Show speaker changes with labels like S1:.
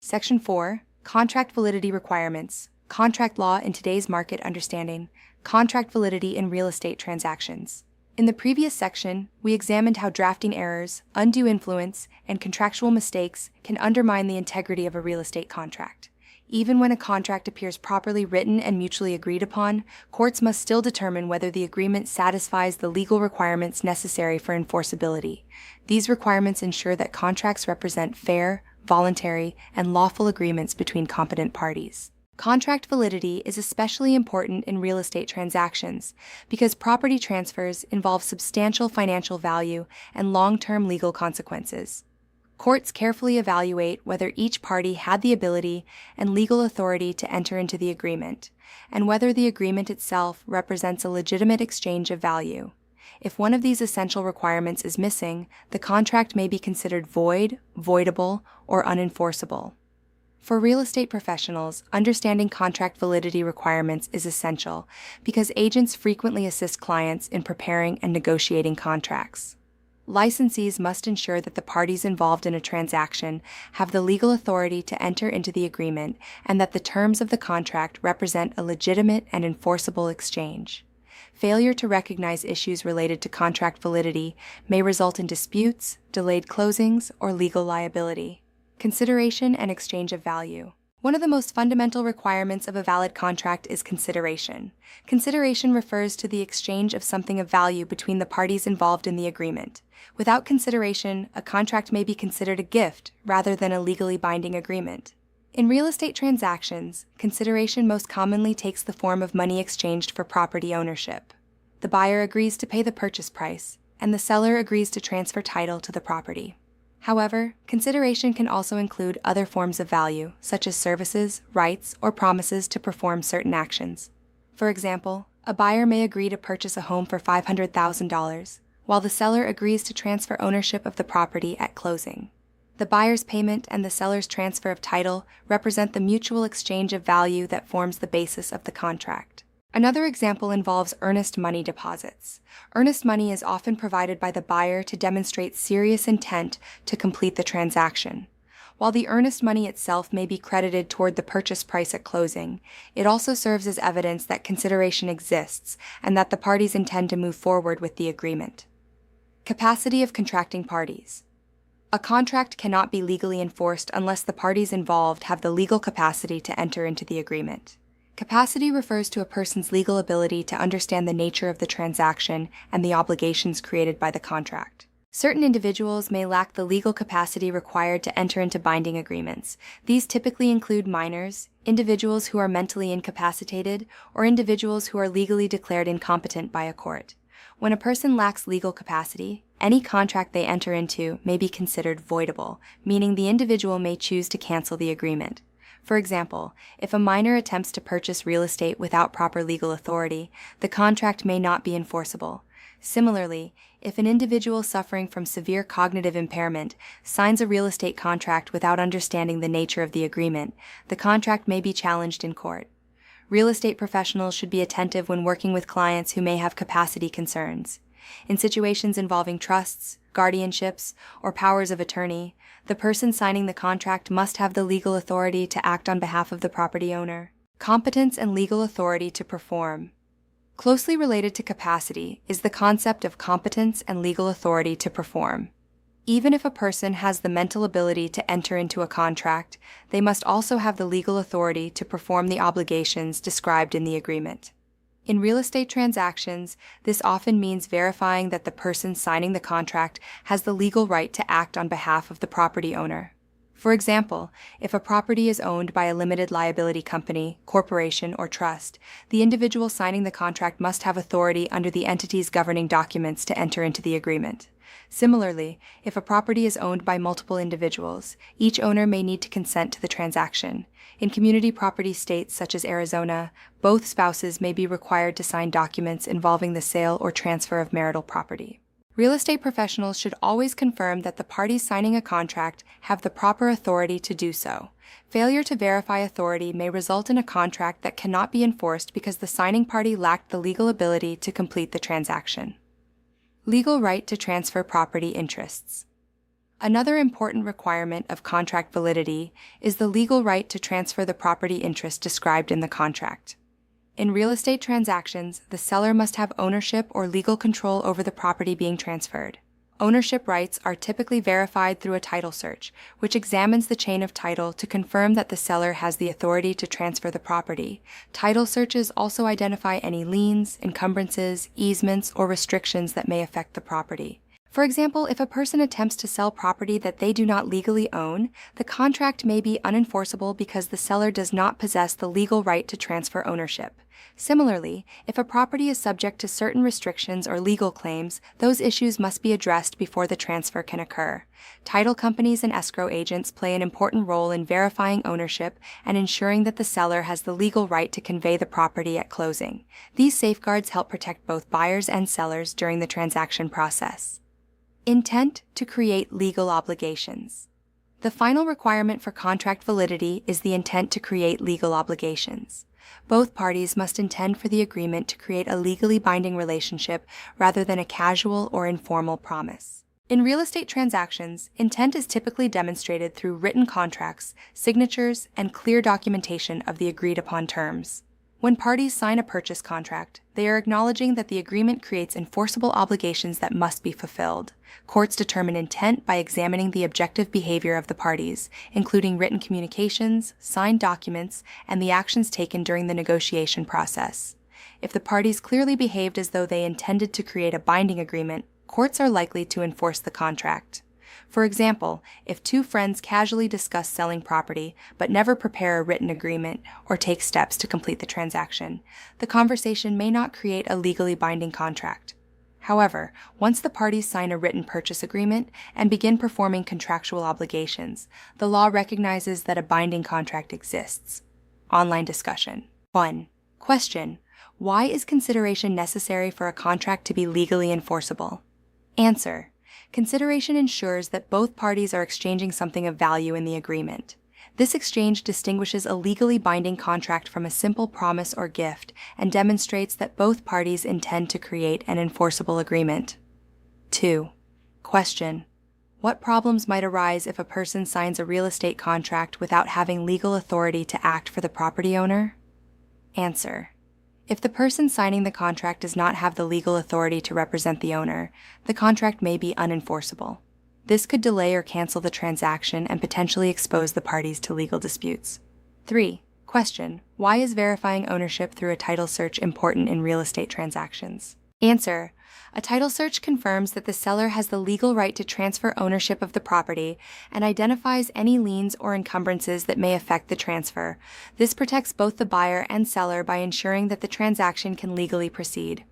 S1: Section 4. Contract validity requirements. Contract law in today's market understanding. Contract validity in real estate transactions. In the previous section, we examined how drafting errors, undue influence, and contractual mistakes can undermine the integrity of a real estate contract. Even when a contract appears properly written and mutually agreed upon, courts must still determine whether the agreement satisfies the legal requirements necessary for enforceability. These requirements ensure that contracts represent fair, voluntary, and lawful agreements between competent parties. Contract validity is especially important in real estate transactions because property transfers involve substantial financial value and long-term legal consequences. Courts carefully evaluate whether each party had the ability and legal authority to enter into the agreement, and whether the agreement itself represents a legitimate exchange of value. If one of these essential requirements is missing, the contract may be considered void, voidable, or unenforceable. For real estate professionals, understanding contract validity requirements is essential because agents frequently assist clients in preparing and negotiating contracts. Licensees must ensure that the parties involved in a transaction have the legal authority to enter into the agreement and that the terms of the contract represent a legitimate and enforceable exchange. Failure to recognize issues related to contract validity may result in disputes, delayed closings, or legal liability. Consideration and exchange of value. One of the most fundamental requirements of a valid contract is consideration. Consideration refers to the exchange of something of value between the parties involved in the agreement. Without consideration, a contract may be considered a gift rather than a legally binding agreement. In real estate transactions, consideration most commonly takes the form of money exchanged for property ownership. The buyer agrees to pay the purchase price, and the seller agrees to transfer title to the property. However, consideration can also include other forms of value, such as services, rights, or promises to perform certain actions. For example, a buyer may agree to purchase a home for $500,000, while the seller agrees to transfer ownership of the property at closing. The buyer's payment and the seller's transfer of title represent the mutual exchange of value that forms the basis of the contract. Another example involves earnest money deposits. Earnest money is often provided by the buyer to demonstrate serious intent to complete the transaction. While the earnest money itself may be credited toward the purchase price at closing, it also serves as evidence that consideration exists and that the parties intend to move forward with the agreement. Capacity of contracting parties. A contract cannot be legally enforced unless the parties involved have the legal capacity to enter into the agreement. Capacity refers to a person's legal ability to understand the nature of the transaction and the obligations created by the contract. Certain individuals may lack the legal capacity required to enter into binding agreements. These typically include minors, individuals who are mentally incapacitated, or individuals who are legally declared incompetent by a court. When a person lacks legal capacity, any contract they enter into may be considered voidable, meaning the individual may choose to cancel the agreement. For example, if a minor attempts to purchase real estate without proper legal authority, the contract may not be enforceable. Similarly, if an individual suffering from severe cognitive impairment signs a real estate contract without understanding the nature of the agreement, the contract may be challenged in court. Real estate professionals should be attentive when working with clients who may have capacity concerns. In situations involving trusts, guardianships, or powers of attorney, the person signing the contract must have the legal authority to act on behalf of the property owner. Competence and legal authority to perform. Closely related to capacity is the concept of competence and legal authority to perform. Even if a person has the mental ability to enter into a contract, they must also have the legal authority to perform the obligations described in the agreement. In real estate transactions, this often means verifying that the person signing the contract has the legal right to act on behalf of the property owner. For example, if a property is owned by a limited liability company, corporation, or trust, the individual signing the contract must have authority under the entity's governing documents to enter into the agreement. Similarly, if a property is owned by multiple individuals, each owner may need to consent to the transaction. In community property states such as Arizona, both spouses may be required to sign documents involving the sale or transfer of marital property. Real estate professionals should always confirm that the parties signing a contract have the proper authority to do so. Failure to verify authority may result in a contract that cannot be enforced because the signing party lacked the legal ability to complete the transaction. Legal right to transfer property interests. Another important requirement of contract validity is the legal right to transfer the property interest described in the contract. In real estate transactions, the seller must have ownership or legal control over the property being transferred. Ownership rights are typically verified through a title search, which examines the chain of title to confirm that the seller has the authority to transfer the property. Title searches also identify any liens, encumbrances, easements, or restrictions that may affect the property. For example, if a person attempts to sell property that they do not legally own, the contract may be unenforceable because the seller does not possess the legal right to transfer ownership. Similarly, if a property is subject to certain restrictions or legal claims, those issues must be addressed before the transfer can occur. Title companies and escrow agents play an important role in verifying ownership and ensuring that the seller has the legal right to convey the property at closing. These safeguards help protect both buyers and sellers during the transaction process. Intent to create legal obligations. The final requirement for contract validity is the intent to create legal obligations. Both parties must intend for the agreement to create a legally binding relationship rather than a casual or informal promise. In real estate transactions, intent is typically demonstrated through written contracts, signatures, and clear documentation of the agreed-upon terms. When parties sign a purchase contract, they are acknowledging that the agreement creates enforceable obligations that must be fulfilled. Courts determine intent by examining the objective behavior of the parties, including written communications, signed documents, and the actions taken during the negotiation process. If the parties clearly behaved as though they intended to create a binding agreement, courts are likely to enforce the contract. For example, if two friends casually discuss selling property but never prepare a written agreement or take steps to complete the transaction, the conversation may not create a legally binding contract. However, once the parties sign a written purchase agreement and begin performing contractual obligations, the law recognizes that a binding contract exists. Online discussion. 1. Question: why is consideration necessary for a contract to be legally enforceable? Answer: consideration ensures that both parties are exchanging something of value in the agreement. This exchange distinguishes a legally binding contract from a simple promise or gift and demonstrates that both parties intend to create an enforceable agreement. 2. Question: what problems might arise if a person signs a real estate contract without having legal authority to act for the property owner? Answer: if the person signing the contract does not have the legal authority to represent the owner, the contract may be unenforceable. This could delay or cancel the transaction and potentially expose the parties to legal disputes. 3. Question: why is verifying ownership through a title search important in real estate transactions? Answer: a title search confirms that the seller has the legal right to transfer ownership of the property and identifies any liens or encumbrances that may affect the transfer. This protects both the buyer and seller by ensuring that the transaction can legally proceed.